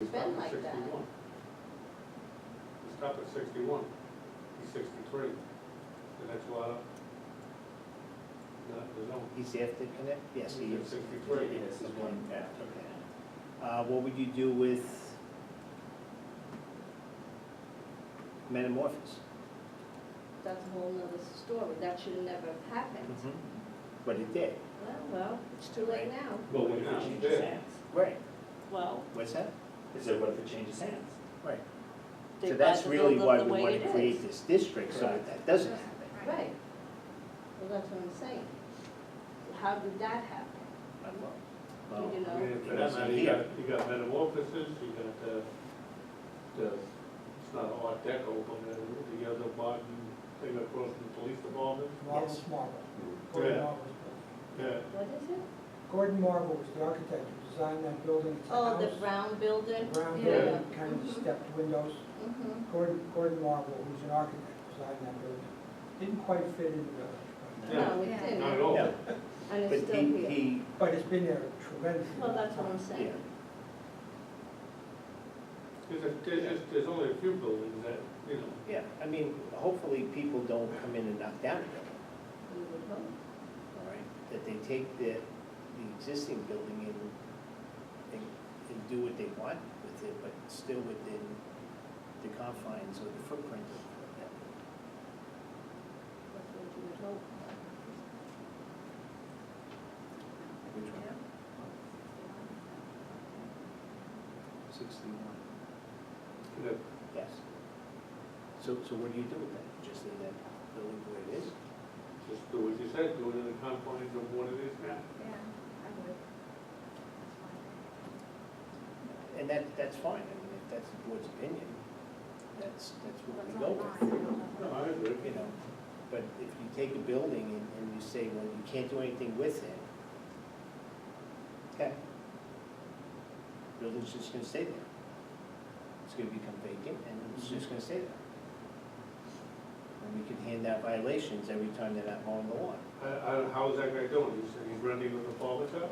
It's been like that. 61. He stopped at 61. He's 63. The next lot up. No, there's no. He's after Connect? Yes, he He's is. 63. Yes, he's one after. Okay. What would you do with Metamorphosis? That's a whole nother story. That should have never have happened. But it did. Well, it's too late now. But what if Yeah, it changes yeah. hands? Right. Well, What's that? I said, what if it changes hands? Right. they So buy that's the really building why the we way want it to is. create this district, so that Correct. that doesn't happen. Right. Well, that's what I'm saying. How did that happen? I don't know. Do you I know? mean, for that matter, you got Metamorphosis, you got it's not Art Deco, but the other modern thing across from the police department. Marvel's Marble. Yeah. Gordon Marvel's building. Yeah. What is it? Gordon Marvel was the architect who designed that building. It's a Oh, the house, brown building? brown Yeah. building, kind of stepped windows. Mm-hmm. Gordon Marvel, who's an architect, designed that building. Didn't quite fit in the village, Yeah. No, it Yeah. didn't. Not at all. Yeah. And it's But still here. he, but it's been there tremendously. Well, that's what I'm yeah. saying. There's only a few buildings that, you know. Yeah, I mean, hopefully people don't come in and knock down a building, We would hope. all right? That they take the existing building and do what they want with it, but still within the confines or the footprint of that. That's what you would hope. Which one? 61. that Yes. So what do you do with that? Just leave that building the way it is? Just do what you said, do it in the confines of what it is now. Yeah, I would. That's fine. And that's fine. I mean, if that's the board's opinion, that's what we That's go all with. mine. No, I agree. You know, but if you take a building and you say, well, you can't do anything with it, okay. Building's just gonna stay there. It's gonna become vacant and it's just gonna stay there. And we can hand out violations every time they're not mowing the lawn. How is that guy doing? He's renting with a barber shop?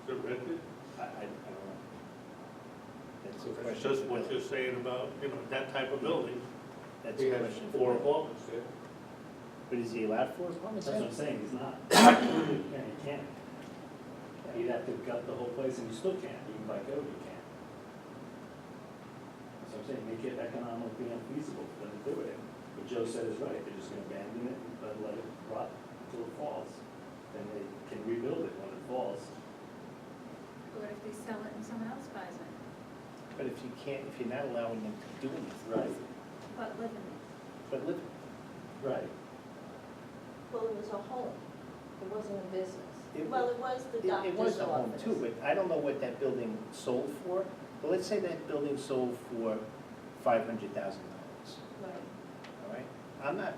Is it rented? I don't know. That's a That's question. just for what Bill. you're saying about, you know, that type of building. That's He a has question. for 4 Bill. apartments there. But is he allowed 4 apartments? That's what I'm saying, he's not. Yeah, you can't. You'd have to gut the whole place, and you still can't, even by code, you can't. That's what I'm saying, make it economically unfeasible for them to do it. What Joe said is right, they're just gonna abandon it and let it rot until it falls. Then they can rebuild it when it falls. Or if they sell it and someone else buys it, But if you're not allowing them to do anything. Right. but live in it. But live, Right. Well, it was a home. It wasn't a business. It- Well, it was the it doctor's was a home office. too, but I don't know what that building sold for. But let's say that building sold for $500,000, Right. all right? I'm not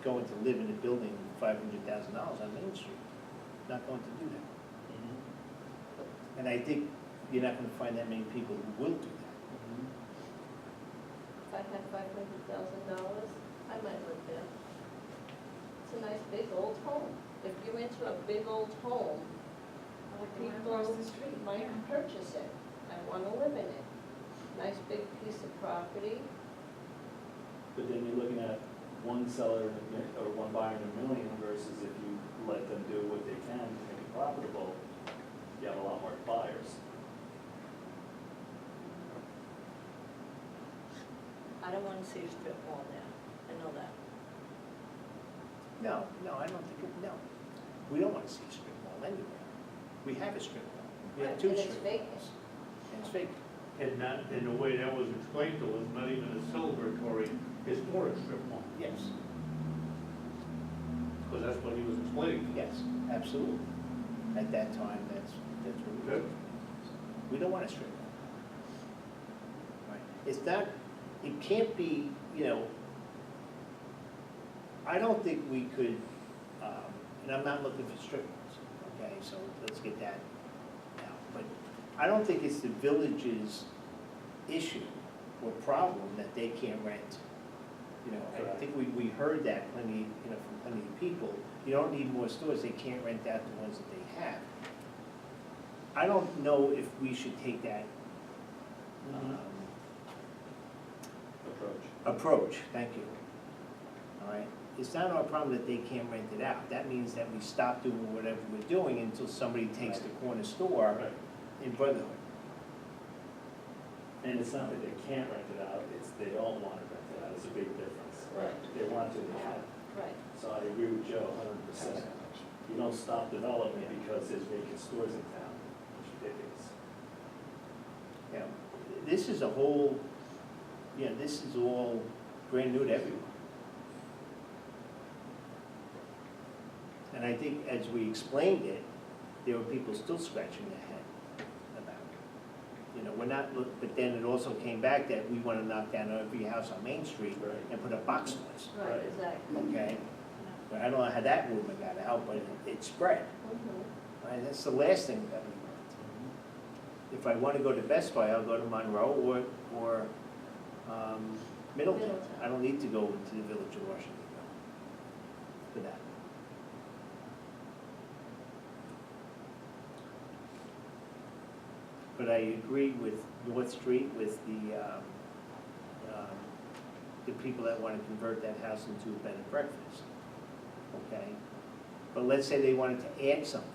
going to live in a building with $500,000 on Main Street. Not going to do that. And I think you're not gonna find that many people who will do that. If I had $500,000, I might live there. It's a nice big old home. If you're into a big old home, I like the one across people the street. might Yeah. purchase it. I wanna live in it. Nice big piece of property. But then you're looking at one seller in a mi- or one buyer in a million versus if you let them do what they can to make it profitable, you have a lot more buyers. I don't wanna see a strip mall there. I know that. No, I don't think, no. We don't wanna see a strip mall anywhere. We have a strip mall. We have Right, 2 and it's strip vacant. malls. And it's vacant. And that, in the way that was explained to us, not even a celebratory historic strip mall, Yes, because that's what he was explaining. yes, absolutely. At that time, that's what we Okay. We don't want a strip mall. Right. It's not, it can't be, you know, I don't think we could, and I'm not looking for strip malls, okay, so let's get that out. But I don't think it's the village's issue or problem that they can't rent. You know, I think we heard that plenty, you know, from plenty of people. You don't need more stores, they can't rent out the ones that they have. I don't know if we should take that approach, thank you. All right, it's not our problem that they can't rent it out. That means that we stop doing whatever we're doing until somebody takes the corner store Right. in Brotherhood. And it's not that they can't rent it out, it's they don't want to rent it out, it's a big difference. Right. If they want to, they can. Right. So I agree with Joe 100%. You don't stop development because there's vacant stores in town, it's ridiculous. You know, this is a whole, this is all brand new to everyone. And I think as we explained it, there were people still scratching their head about it. You know, we're not, but then it also came back that we want to knock down every house on Main Street Right. and put up box stores, Right, exactly. okay? But I don't know how that rumor got out, but it spread. Mhm. Right, that's the last thing that we want. If I want to go to Best Buy, I'll go to Monroe or Middleton. Middleton. I don't need to go to the Village of Washingtonville for that. But I agree with North Street, with the people that want to convert that house into a bed and breakfast, okay? But let's say they wanted to add something.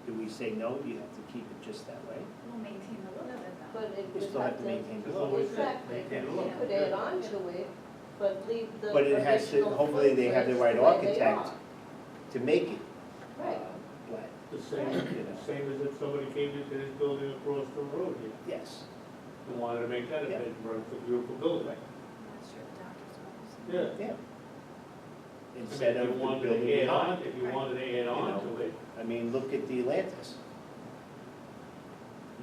Do we say, no, you have to keep it just that way? We'll maintain the look of it though. But it We would still have to to. maintain the As look. long as Exactly. maintain the You look. could add on to it, but leave the But it has to, original hopefully they have the right footprints the way they architect to make it Right. black. The same as if somebody came into this building across the road here Yes. and wanted to make that a Yeah. bed and breakfast, a beautiful building. That's your doctor's office. Yeah. Yeah. I mean, Instead if of you the wanted building to add on, behind. if you wanted to add on to it, I mean, look at the Atlantis.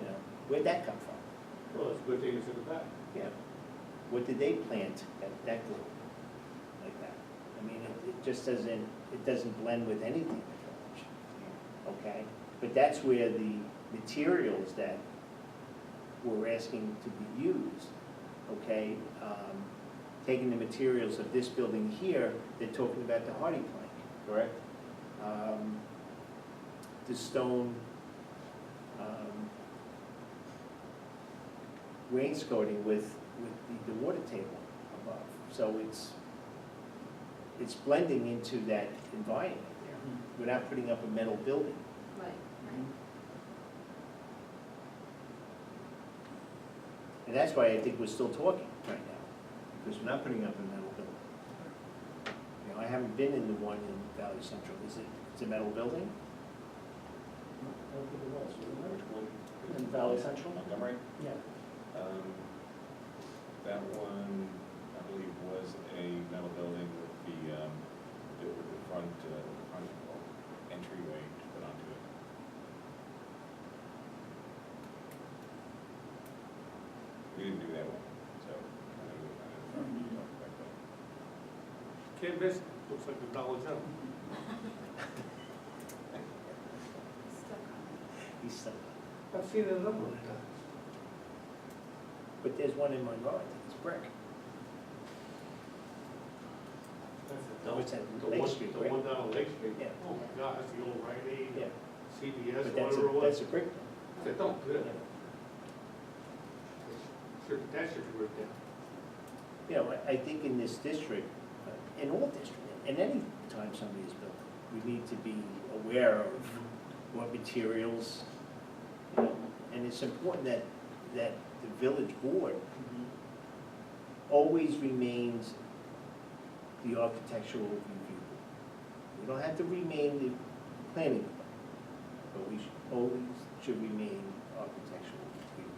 You know, where'd that come from? well, it's a good thing it's in the back. Yeah. What did they plant that grew like that? I mean, it just doesn't, it doesn't blend with anything in the village. Okay? But that's where the materials that we're asking to be used, okay? Taking the materials of this building here, they're talking about the hardy plank, correct? The stone, wainscoting with the water table above. So it's blending into that environment there, without putting up a metal building. Right. And that's why I think we're still talking right now, because we're not putting up a metal building. You know, I haven't been in the one in Valley Central. It's a metal building? I don't think it was, was it? In Valley Central? Montgomery? Yeah. That one, I believe, was a metal building with the front entryway to put onto it. We didn't do that one, so I don't know if you talked about that. Can't miss, it. Looks like the Dollar General. Stuck on it. He's still, I've seen it a number of times. but there's one in Monroe, I think it's brick. No, it's at The Lake one, Street, the right? one down on Lake Street. Yeah. Oh my God, that's the old Rite Aid, Yeah, CVS, but that's whatever it was. that's a brick. They don't, do Yeah. that. That should be ripped down. You know, I think in this district, in all districts, and any time somebody is building, we need to be aware of what materials, you know, and it's important that the village board always remains the architectural review. We don't have to remain the planning board, but we should remain architectural review.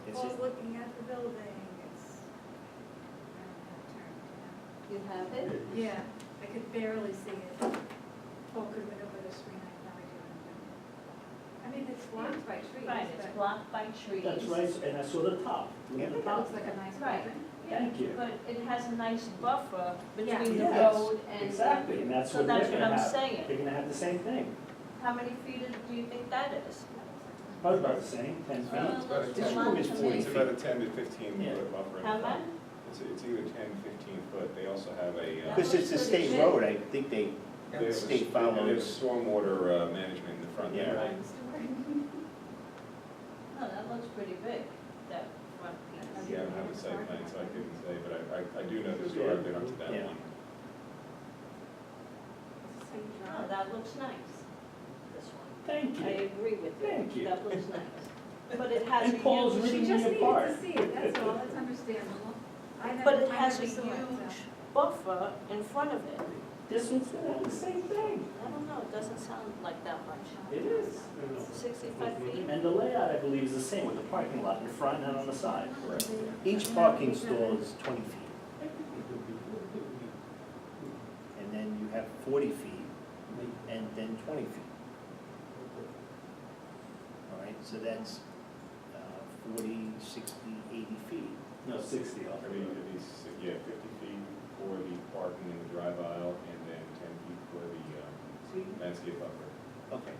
Is Paul's it? looking at the building, it's, I don't have turned, You have it? yeah. Yeah, I could barely see it. Paul could maneuver the screen, I have no idea what I'm doing. I mean, it's blocked by trees, Right, it's but blocked by trees. That's right, and I saw the top. Look Yeah. at I the think that top. looks like a nice Right. building. Thank you. But it has a nice buffer Yeah. between the Yes, road and. exactly, and that's So what they're that's what gonna I'm have. saying. They're gonna have the same thing. How many feet do you think that is? Probably about the same, 10 feet. Well, It's about a looks 10 a lot is to 40 me. It's about a 10 to 15 Yeah. foot buffer in the How front. much? It's either 10, 15 foot. They also have a, Because it's a state road, I think they have a state they have a follows. stormwater management in the front Yeah. there. Right. I do know the store, I've been up to that Yeah. one. Oh, that looks nice, this one. Thank I you. agree with you. Thank you. That looks nice. But it has a And Paul's huge, ripping She just me needed apart. to see it, that's all, that's understandable. but it I has a never saw it, so. huge buffer in front of it. This one's gonna have the same thing. I don't know, it doesn't sound like that much. It is. 65 feet? And the layout, I believe, is the same with the parking lot in front and on the side. Correct. Each parking stall is 20 feet. And then you have 40 feet, and then 20 feet. All right, so that's 40, 60, 80 feet. No, 60 off. I mean, it'd be, yeah, 50 feet for the parking in the drive aisle, and then 10 feet for the landscape buffer. Okay,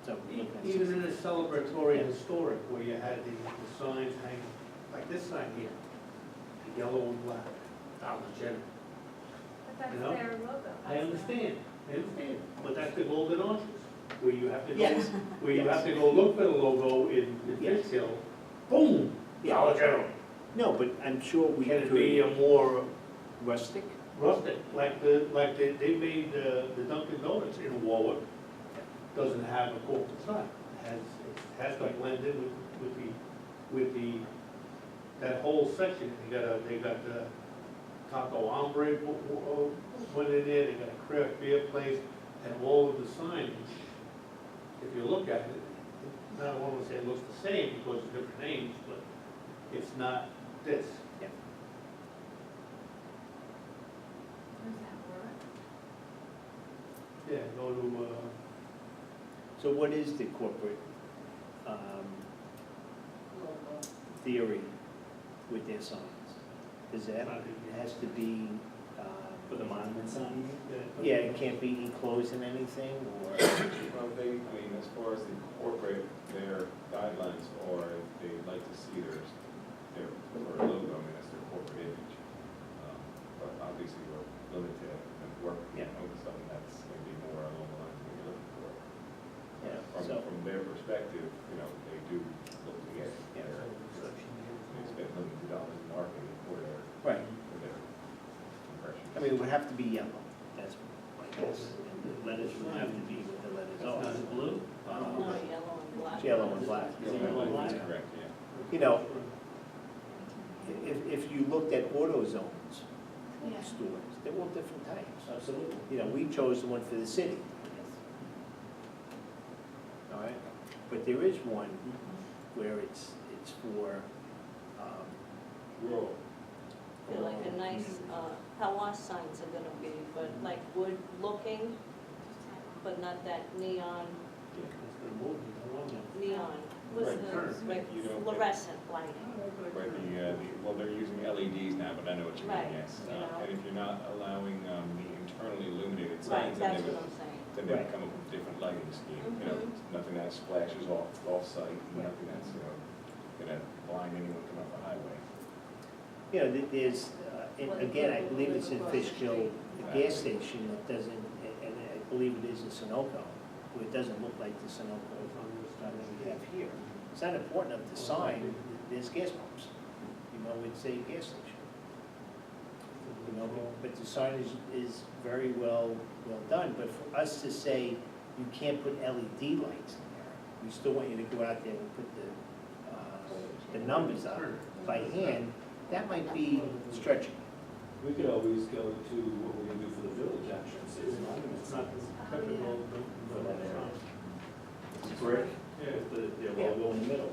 so. Even in a celebratory historic where you had the signs hanging, like this sign here, the yellow and black, Dollar General. But that's You know? their logo. I understand, but that's the Golden Arches, where you have to go, Yes. where you Yes. have to go look for the logo in Yes. Fishkill, boom, Dollar General. No, but I'm sure we Can it be could, a more rustic, rustic, like they made the Dunkin' Donuts in Warwick, doesn't have a corporate sign. It has to blend in with the, that whole section. They got the Taco Hombre went in there, they got a craft beer place, and all of the signage, if you look at it, I don't want to say it looks the same because of different names, but it's not this. Does that work? Yeah, go to, so what is the corporate Logo. theory with their signs? Is that, it has to be, For the monument sign, yeah, it can't be enclosed in anything, or? Well, I mean, as far as the corporate, their guidelines are, they like to see their for a logo, I mean, that's their corporate image. But obviously, we're limited and working Yeah. on something that's maybe more along the lines of what you're looking for. Yeah, From, so, from their perspective, they do look to get their, they spend millions of dollars in marketing for their right, impression. I mean, it would have to be yellow, that's my guess, and the letters would have to be what the letters not are. it blue? No, yellow and black. It's yellow and black. That's correct, yeah. You know, if you looked at AutoZone's Yeah. stores, they're all different types. absolutely. You know, we chose the one for the city, all right? But there is one where it's for, Rural. They're like a nice, how our signs are gonna be, but like wood looking, but not that neon, what's Right, the, like you don't- fluorescent lighting. Right, well, they're using LEDs now, but I know what you mean, Right, yes. you know. And if you're not allowing the internally illuminated Right, signs, that's what I'm saying. then they Right. come up with a different lighting scheme. Mhm. Nothing that splashes off-site, nothing that's, gonna blind anyone coming off the highway. you know, there's, and again, I believe it's in Fishkill, the gas station that doesn't, and I believe it is in Sunoco, where it doesn't look like the Sunoco that we have here. It's not important of the sign, there's gas pumps, it's a gas station. But the sign is very well done, but for us to say you can't put LED lights in there, we still want you to go out there and put the numbers up by hand, that might be stretching. We could always go to what we're gonna do for the village entrances, monuments. It's not typical. For that area. It's brick, Yeah. with their logo in the middle.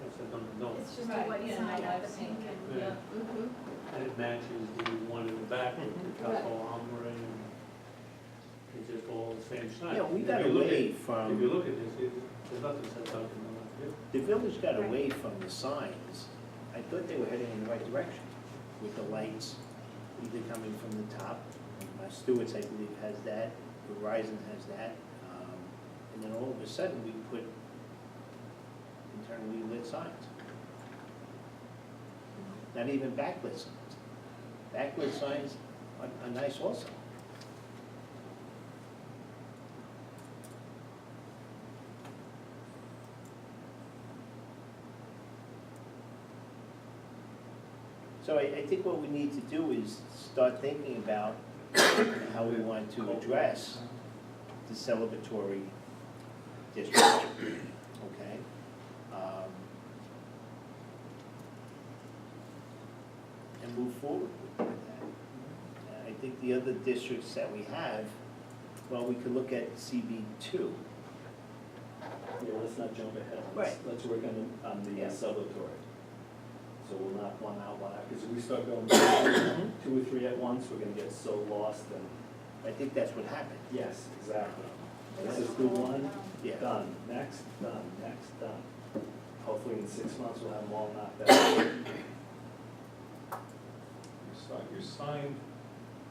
That's a Dunkin' Donuts. It's just a Right, white yeah, sign no, out I've the seen pink it. and. Yeah. Mhm. And it matches the one in the back with the Taco Hombre, and it's just all the same sign. Yeah, we If got you look away at- from. If you look at this, there's nothing that says Dunkin' Donuts here. The village got away from the signs. I thought they were heading in the right direction with the lights, either coming from the top. Stewart's, I believe, has that, Verizon has that. And then all of a sudden, we put internally lit signs. Not even backlit signs. Backlit signs are nice also. So I think what we need to do is start thinking about how we want to address the celebratory district, okay? And move forward with that. I think the other districts that we have, well, we could look at CB2. Yeah, let's not jump ahead. Right. Let's work on the Yeah. celebratory. So we'll knock one out, because if we start going two or three at once, we're gonna get so lost and, I think that's what happened. yes, exactly. Let's just do one, Yeah. done, next, done, hopefully in 6 months we'll have them all knocked out. Your sign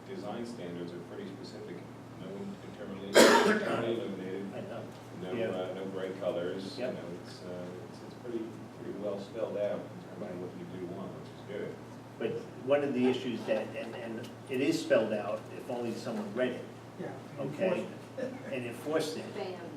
design standards are pretty specific. No internally illuminated, I know. no, Yeah. no bright colors. You Yep. know, it's pretty well spelled out in terms of what you do want, which is good. But one of the issues that, and it is spelled out, if only someone read it, Yeah. okay? And enforced it. Bam.